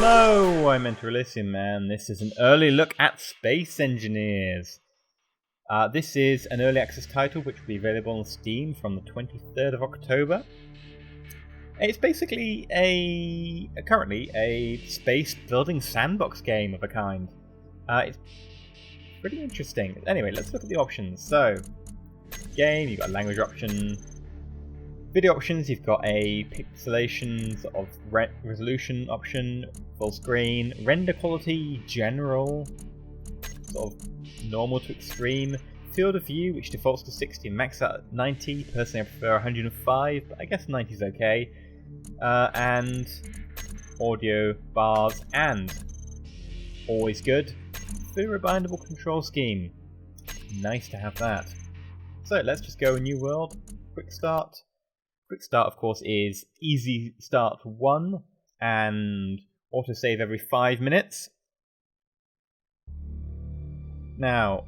Hello, I'm EnterElysium, and this is an early look at Space Engineers. This is an early access title which will be available on Steam from the 23rd of October. It's basically currently a space building sandbox game of a kind. It's pretty interesting. Anyway, let's look at the options. So, game, you've got a language option. Video options, you've got a pixelation sort of resolution option, full screen, render quality, general, sort of normal to extreme, field of view which defaults to 60 and max out at 90, personally I prefer 105, but I guess 90 is okay, and audio, bars, and always good, fully rebindable control scheme, nice to have that. So let's just go new world, quick start. Quick start, of course, is easy start 1 and autosave every 5 minutes. Now,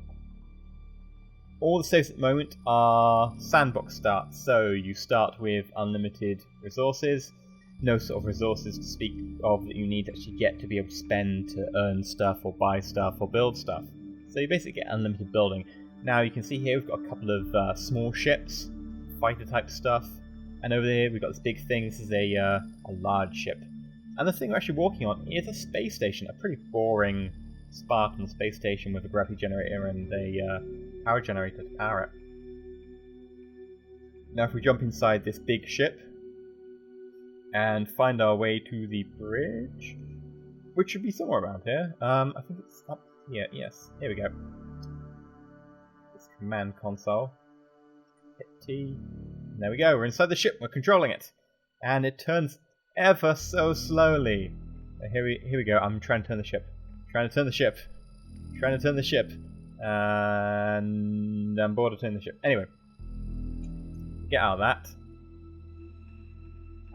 all the saves at the moment are sandbox starts, so you start with unlimited resources, no sort of resources to speak of that you need to actually get to be able to spend to earn stuff or buy stuff or build stuff. So you basically get unlimited building. Now you can see here we've got a couple of small ships, fighter type stuff. And over there we've got this big thing. This is a large ship. And the thing we're actually walking on is a space station. A pretty boring Spartan space station with a gravity generator and a power generator to power it. Now if we jump inside this big ship and find our way to the bridge, which should be somewhere around here. I think it's up here. Yes, here we go. This command console. Hit T. There we go, we're inside the ship, we're controlling it. And it turns ever so slowly. Here we go, I'm trying to turn the ship. Trying to turn the ship. And I'm bored of turning the ship. Anyway. Get out of that.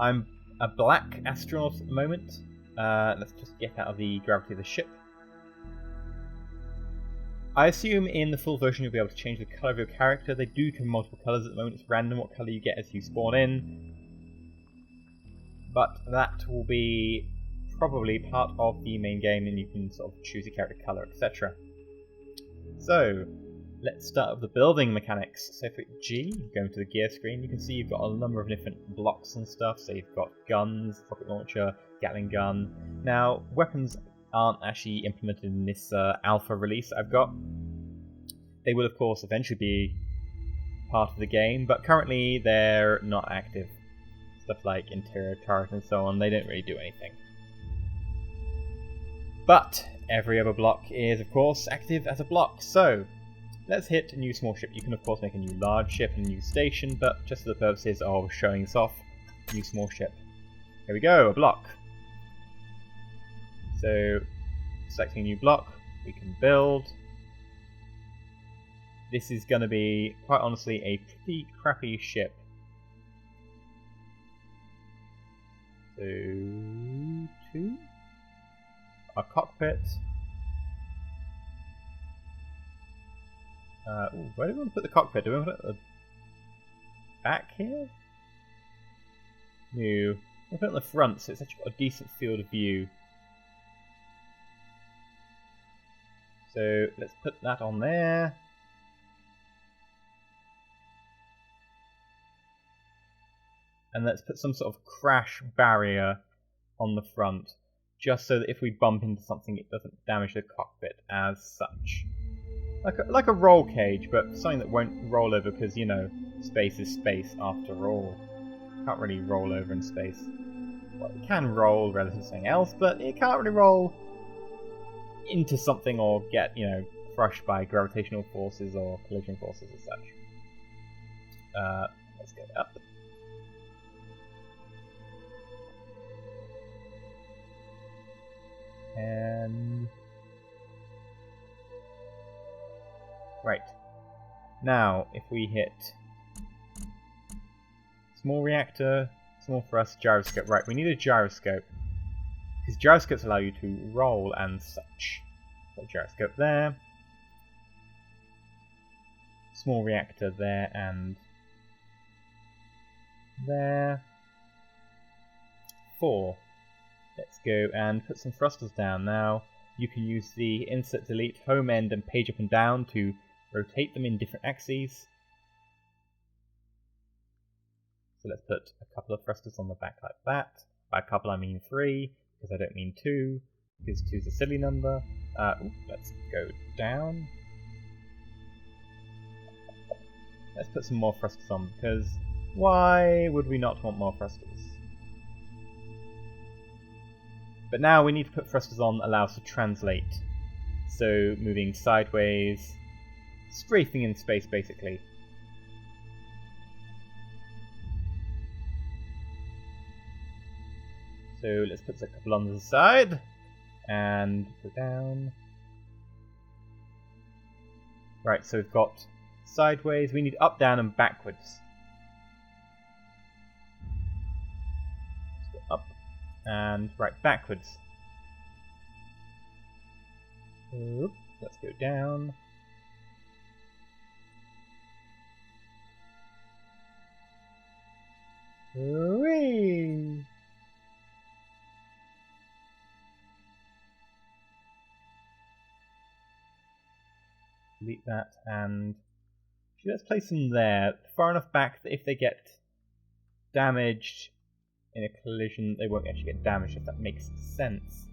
I'm a black astronaut at the moment. Let's just get out of the gravity of the ship. I assume in the full version you'll be able to change the colour of your character. They do come in multiple colours at the moment. It's random what colour you get as you spawn in. But that will be probably part of the main game and you can sort of choose your character colour, etc. So, let's start with the building mechanics. So if we hit G, go into the gear screen, you can see you've got a number of different blocks and stuff. So you've got guns, rocket launcher, Gatling gun. Now, weapons aren't actually implemented in this alpha release I've got. They will of course eventually be part of the game, but currently they're not active. Stuff like interior turret and so on, they don't really do anything. But every other block is of course active as a block, so let's hit a new small ship. You can of course make a new large ship and a new station, but just for the purposes of showing this off, new small ship. Here we go, a block. So, selecting a new block, we can build. This is going to be, quite honestly, a pretty crappy ship. So, 2. Our cockpit. Where do we want to put the cockpit? Do we want to put it at the back here? No. We'll put it on the front so it's actually got a decent field of view. So let's put that on there. And let's put some sort of crash barrier on the front, just so that if we bump into something it doesn't damage the cockpit as such. Like a roll cage, but something that won't roll over because, you know, space is space after all. Can't really roll over in space. Well, it can roll relative to something else, but it can't really roll into something or get, you know, crushed by gravitational forces or collision forces as such. Let's go up. And right. Now, if we hit small reactor, small thrust, gyroscope. Right, we need a gyroscope. Because gyroscopes allow you to roll and such. So gyroscope there. Small reactor there and there. 4. Let's go and put some thrusters down. Now, you can use the insert, delete, home end, and page up and down to rotate them in different axes. So let's put a couple of thrusters on the back like that. By a couple I mean 3, because I don't mean 2, because 2 is a silly number. Let's go down. Let's put some more thrusters on, because why would we not want more thrusters? But now we need to put thrusters on that allow us to translate. So moving sideways, strafing in space basically. So let's put a couple on the side, and go down. Right, so we've got sideways, we need up, down, and backwards. Let's go up, and right, backwards. Oop, let's go down. Whee! Delete that, and let's place them there, far enough back that if they get damaged in a collision, they won't actually get damaged, if that makes sense.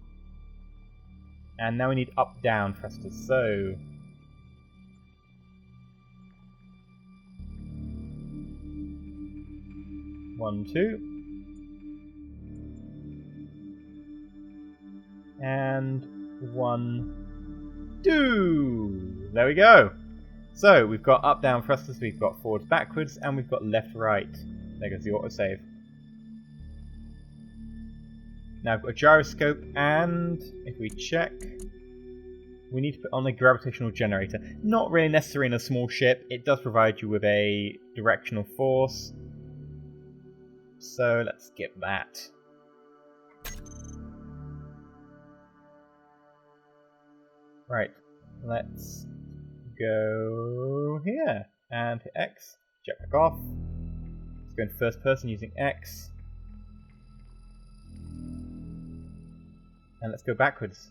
And now we need up-down thrusters, so... 1, 2. And 1, 2. There we go. So we've got up-down thrusters, we've got forwards-backwards, and we've got left-right. There goes the autosave. Now I've got a gyroscope, and if we check, we need to put on a gravitational generator. Not really necessary in a small ship. It does provide you with a directional force. So let's skip that. Right, let's go here and hit X, jetpack off. Let's go into first person using X. And let's go backwards.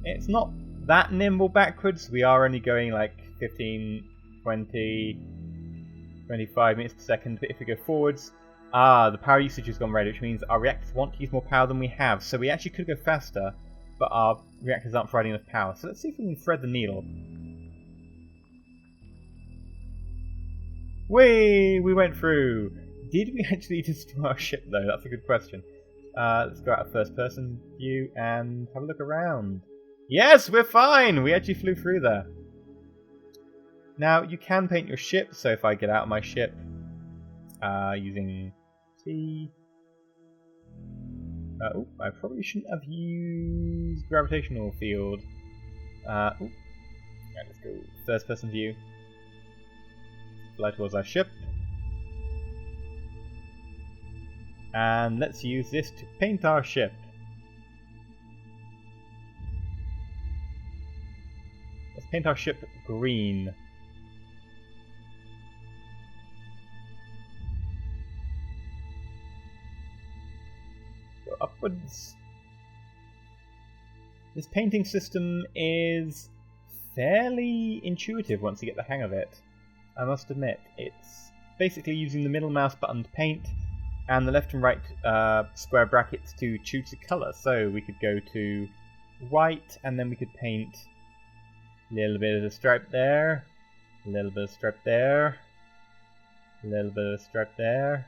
It's not that nimble backwards. We are only going like 15, 20, 25 meters per second. But if we go forwards, the power usage has gone red, which means our reactors want to use more power than we have. So we actually could go faster, but our reactors aren't providing enough power. So let's see if we can thread the needle. Whee! We went through. Did we actually destroy our ship though? That's a good question. Let's go out of first person view and have a look around. Yes, we're fine! We actually flew through there. Now, you can paint your ship, so if I get out of my ship using T... I probably shouldn't have used gravitational field. Right, let's go first person view. Fly towards our ship. And let's use this to paint our ship. Let's paint our ship green. Go upwards. This painting system is fairly intuitive once you get the hang of it. I must admit, it's basically using the middle mouse button to paint and the left and right square brackets to choose the colour. So we could go to white, and then we could paint a little bit of a stripe there, a little bit of stripe there, a little bit of stripe there.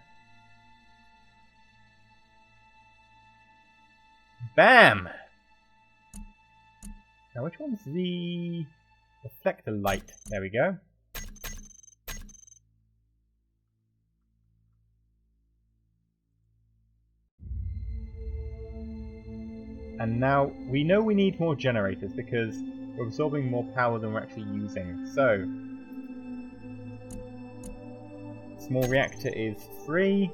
Bam! Now which one's the reflector light? There we go. And now we know we need more generators because we're absorbing more power than we're actually using. So, small reactor is 3.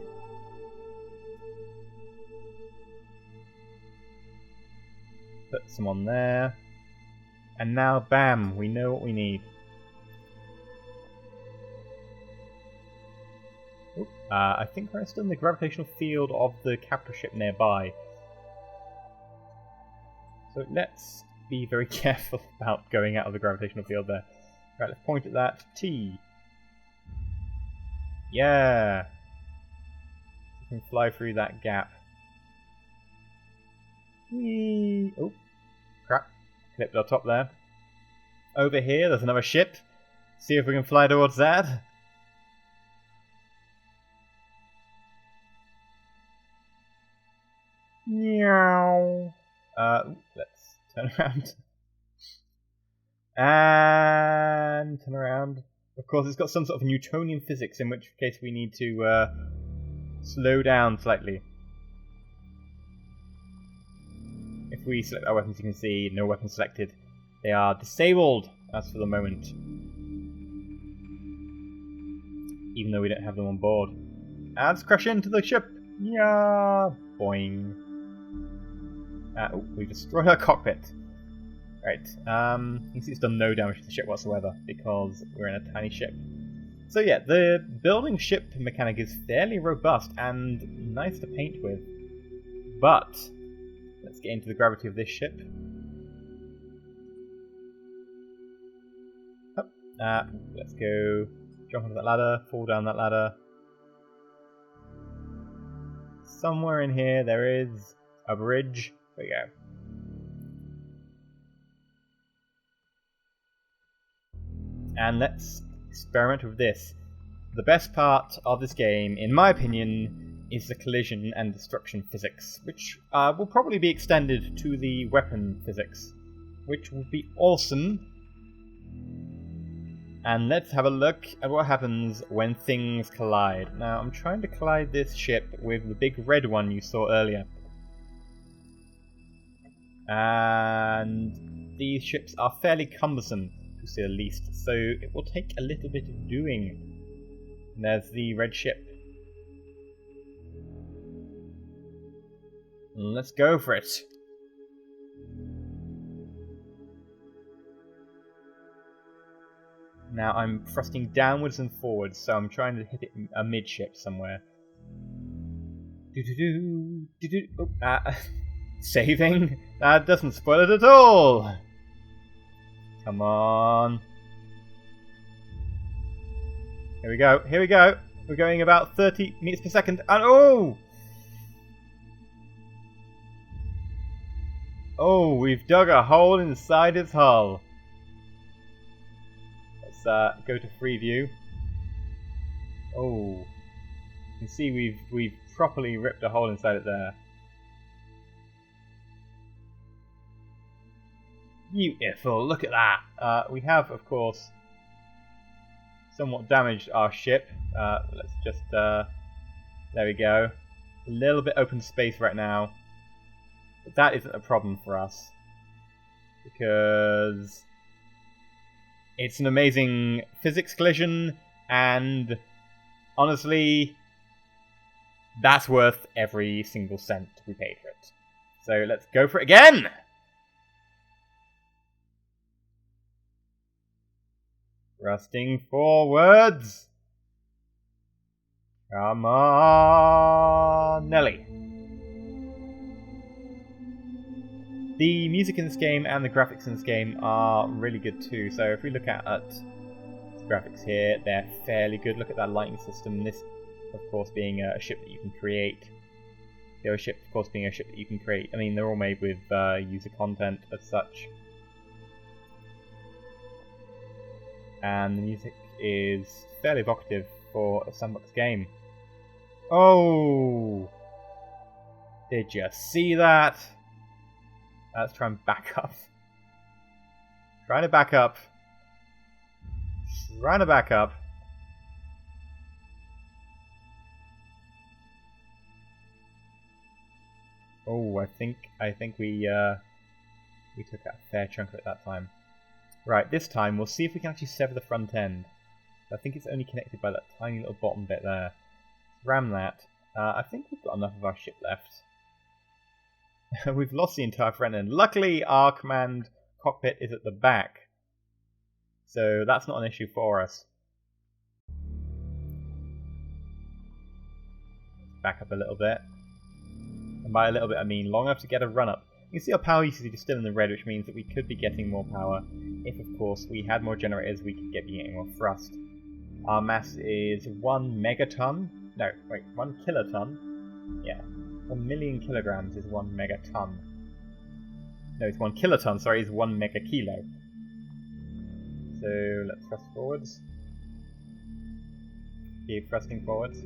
Put some on there. And now, bam, we know what we need. Oop, I think we're still in the gravitational field of the capital ship nearby. So let's be very careful about going out of the gravitational field there. Right, let's point at that. T. Yeah! We can fly through that gap. Whee! Oh, crap. Clipped our top there. Over here, there's another ship. See if we can fly towards that. Meow. Let's turn around. And turn around. Of course, it's got some sort of Newtonian physics, in which case we need to slow down slightly. If we select our weapons, you can see no weapons selected. They are disabled, as for the moment. Even though we don't have them on board. And let's crash into the ship! Yeah, boing. Oh, we destroyed our cockpit. Right, you can see it's done no damage to the ship whatsoever, because we're in a tiny ship. So yeah, the building ship mechanic is fairly robust and nice to paint with. But, let's get into the gravity of this ship. Let's go jump onto that ladder, fall down that ladder. Somewhere in here there is a bridge. There we go. And let's experiment with this. The best part of this game, in my opinion, is the collision and destruction physics, which will probably be extended to the weapon physics, which will be awesome. And let's have a look at what happens when things collide. Now, I'm trying to collide this ship with the big red one you saw earlier. And these ships are fairly cumbersome, to say the least, so it will take a little bit of doing. And there's the red ship. Let's go for it. Now I'm thrusting downwards and forwards, so I'm trying to hit it amidship somewhere. Oh, saving? That doesn't spoil it at all! Come on. Here we go, here we go. We're going about 30 meters per second, and oh! Oh, we've dug a hole inside its hull. Let's go to free view. Oh, you can see we've properly ripped a hole inside it there. Beautiful, look at that. We have, of course, somewhat damaged our ship. Let's just, there we go. A little bit open space right now. But that isn't a problem for us. Because it's an amazing physics collision, and honestly, that's worth every single cent we paid for it. So let's go for it again! Thrusting forwards! Come on, Nelly! The music in this game and the graphics in this game are really good too. So if we look at the graphics here, they're fairly good. Look at that lighting system. This, of course, being a ship that you can create. The other ship, of course, being a ship that you can create. I mean, they're all made with user content as such. And the music is fairly evocative for a sandbox game. Oh! Did you see that? Let's try and back up. Trying to back up. Trying to back up. Oh, I think we took a fair chunk of it that time. Right, this time we'll see if we can actually sever the front end. I think it's only connected by that tiny little bottom bit there. Ram that. I think we've got enough of our ship left. We've lost the entire front end. Luckily, our command cockpit is at the back, so that's not an issue for us. back up a little bit. And by a little bit I mean long enough to get a run up. You can see our power usage is still in the red, which means that we could be getting more power. If, of course, we had more generators, we could be getting more thrust. Our mass is 1 megaton. No, wait, 1 kiloton. Yeah, 1 million kilograms is 1 megaton. No, it's 1 kiloton, sorry, it's 1 mega kilo. So let's thrust forwards. Keep thrusting forwards.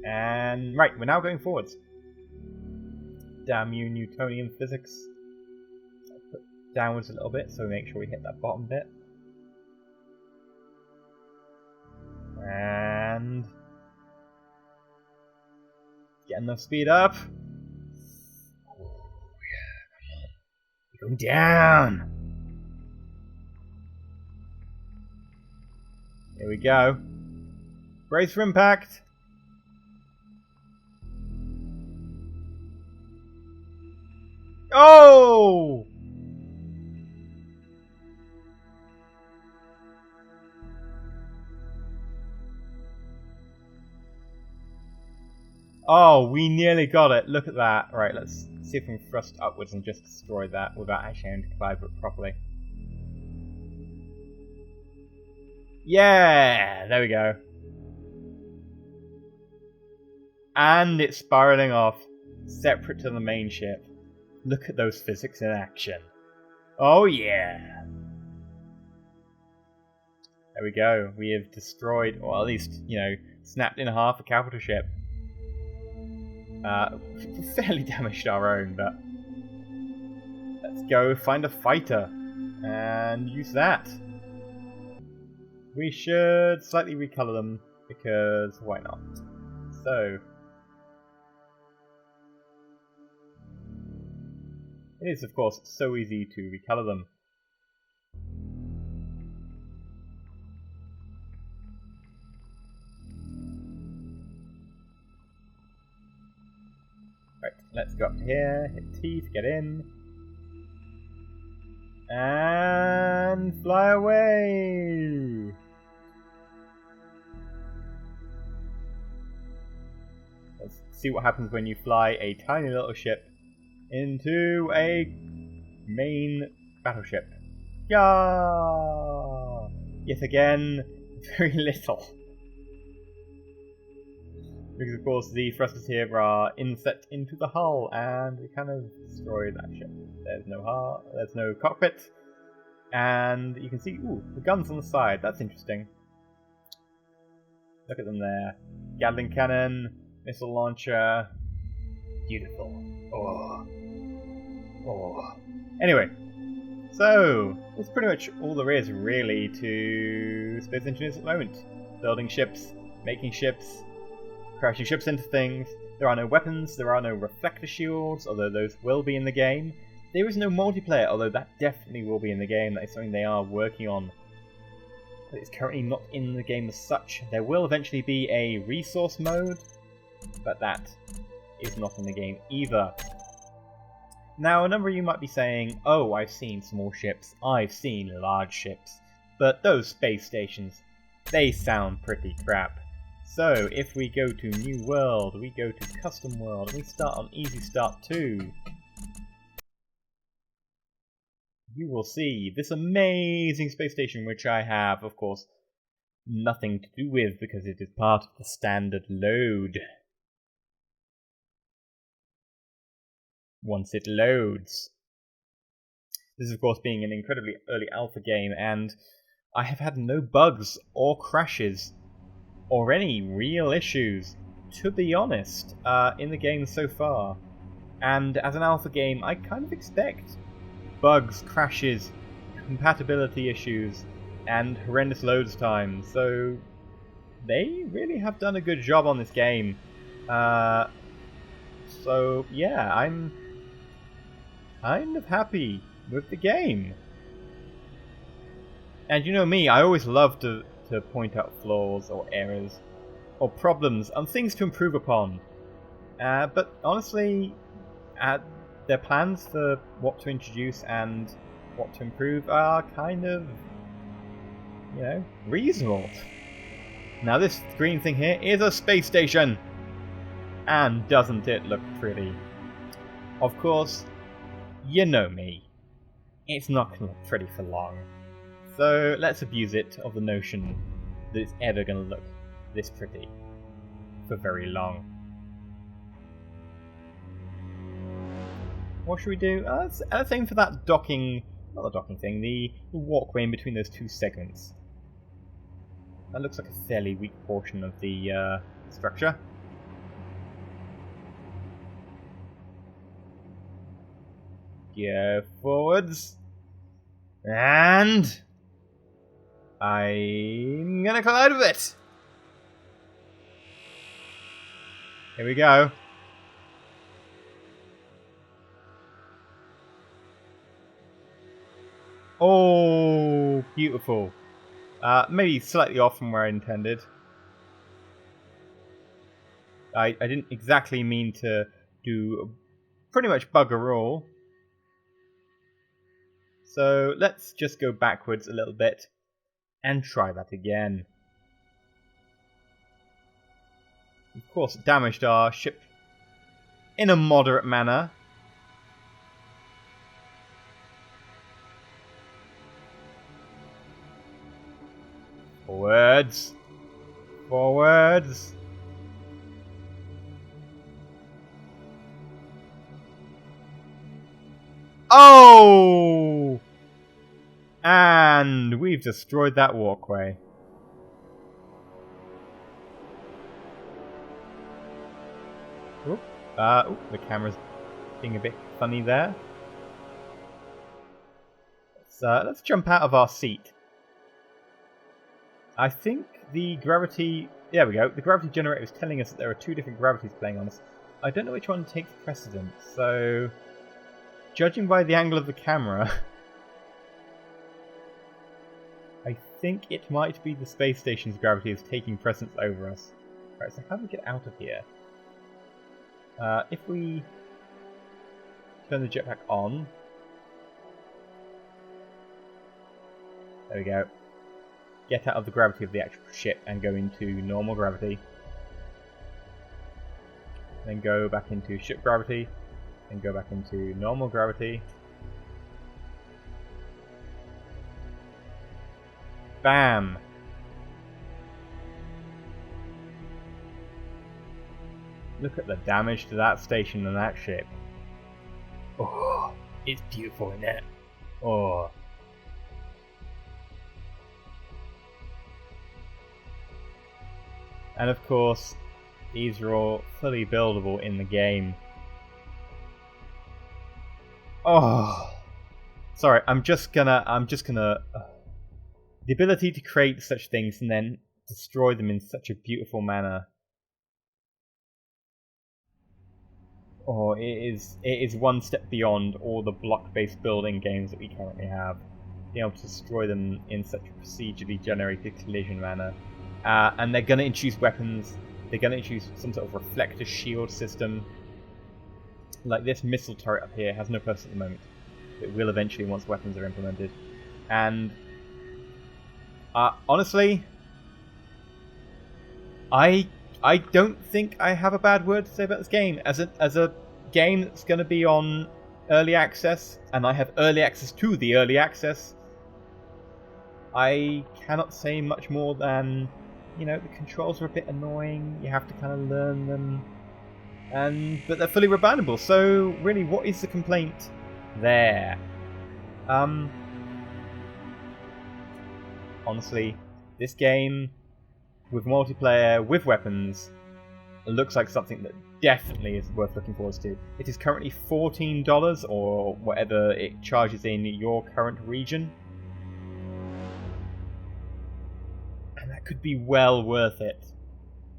And right, we're now going forwards. Damn you, Newtonian physics. Put downwards a little bit so we make sure we hit that bottom bit. And get enough speed up. Oh, yeah, come on. Going down. Here we go. Brace for impact. Oh! Oh, we nearly got it. Look at that. Right, let's see if we can thrust upwards and just destroy that without actually having to climb it properly. Yeah! There we go. And it's spiraling off, separate to the main ship. Look at those physics in action. Oh yeah! There we go. We have destroyed, or at least, you know, snapped in half a capital ship. Fairly damaged our own, but let's go find a fighter and use that. We should slightly recolor them because why not? So it is, of course, so easy to recolor them. Right, let's go up here, hit T to get in, and fly away! Let's see what happens when you fly a tiny little ship into a main battleship. Yeah! Yet again, very little. Because of course the thrusters here are inset into the hull, and we kind of destroy that ship. There's no hull, there's no cockpit, and you can see, ooh, the guns on the side. That's interesting. Look at them there. Gatling cannon, missile launcher. Beautiful. Oh. Oh. Anyway, so that's pretty much all there is really to space engineers at the moment. Building ships, making ships, crashing ships into things. There are no weapons, there are no reflector shields, although those will be in the game. There is no multiplayer, although that definitely will be in the game. That is something they are working on. But it's currently not in the game as such. There will eventually be a resource mode, but that is not in the game either. Now, a number of you might be saying, oh, I've seen small ships, I've seen large ships, but those space stations, they sound pretty crap. So, if we go to New World, we go to Custom World, and we start on Easy Start 2, you will see this amazing space station, which I have, of course, nothing to do with because it is part of the standard load. Once it loads. This, of course, being an incredibly early alpha game, and I have had no bugs or crashes or any real issues, to be honest, in the game so far. And as an alpha game, I kind of expect bugs, crashes, compatibility issues, and horrendous loads time. So they really have done a good job on this game. So yeah, I'm kind of happy with the game. And you know me, I always love to point out flaws or errors or problems and things to improve upon. But honestly, their plans for what to introduce and what to improve are kind of, you know, reasonable. Now this green thing here is a space station. And doesn't it look pretty? Of course, you know me. It's not going to look pretty for long. So let's abuse it of the notion that it's ever going to look this pretty for very long. What should we do? Let's aim for that docking, not the docking thing, the walkway in between those two segments. That looks like a fairly weak portion of the structure. Go forwards. And I'm gonna collide with it. Here we go. Oh, beautiful. Maybe slightly off from where I intended. I didn't exactly mean to do pretty much bugger all. So let's just go backwards a little bit and try that again. Of course, it damaged our ship in a moderate manner. Forwards. Forwards. Oh! And we've destroyed that walkway. Oop. The camera's being a bit funny there. Let's jump out of our seat. I think the gravity... There we go. The gravity generator is telling us that there are two different gravities playing on us. I don't know which one takes precedence, so... Judging by the angle of the camera... I think it might be the space station's gravity is taking precedence over us. Right, so how do we get out of here? If we turn the jetpack on... There we go. Get out of the gravity of the actual ship and go into normal gravity. Then go back into ship gravity. Then go back into normal gravity. Bam! Look at the damage to that station and that ship. Oh, it's beautiful, isn't it? Oh. And of course, these are all fully buildable in the game. Oh, sorry. I'm just gonna. The ability to create such things and then destroy them in such a beautiful manner. Oh, it is one step beyond all the block-based building games that we currently have. Being able to destroy them in such a procedurally generated collision manner. And they're going to introduce weapons. They're going to introduce some sort of reflector shield system. Like this missile turret up here has no purpose at the moment. It will eventually once weapons are implemented. And honestly, I don't think I have a bad word to say about this game. As a game that's going to be on early access, and I have early access to the early access, I cannot say much more than, you know, the controls are a bit annoying. You have to kind of learn them, but they're fully reboundable. So really, what is the complaint there? Honestly, this game with multiplayer, with weapons, looks like something that definitely is worth looking forward to. It is currently $14 or whatever it charges in your current region. And that could be well worth it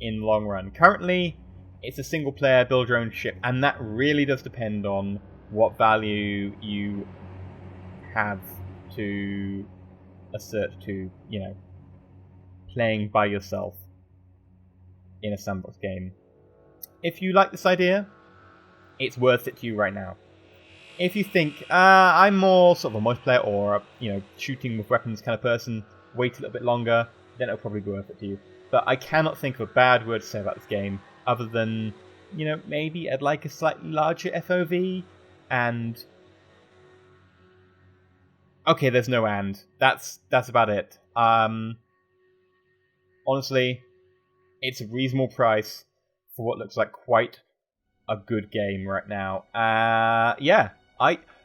in the long run. Currently, it's a single player, build your own ship, and that really does depend on what value you have to assert to, you know, playing by yourself in a sandbox game. If you like this idea, it's worth it to you right now. If you think, I'm more sort of a multiplayer or, you know, shooting with weapons kind of person, wait a little bit longer, then it'll probably be worth it to you. But I cannot think of a bad word to say about this game, other than maybe I'd like a slightly larger FOV, and okay, there's no and. That's about it. Honestly, it's a reasonable price for what looks like quite a good game right now.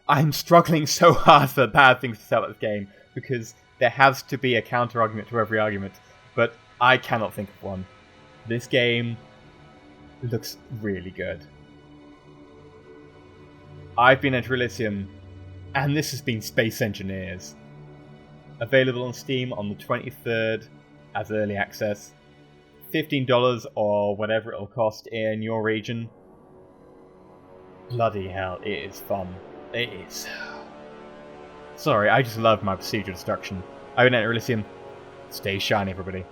I'm struggling so hard for bad things to say about this game, because there has to be a counter-argument to every argument, but I cannot think of one. This game looks really good. I've been EnterElysium, and this has been Space Engineers. Available on Steam on the 23rd as early access. $15 or whatever it'll cost in your region. Bloody hell, it is fun. It is. Sorry, I just love my procedural destruction. I've been EnterElysium. Stay shiny, everybody.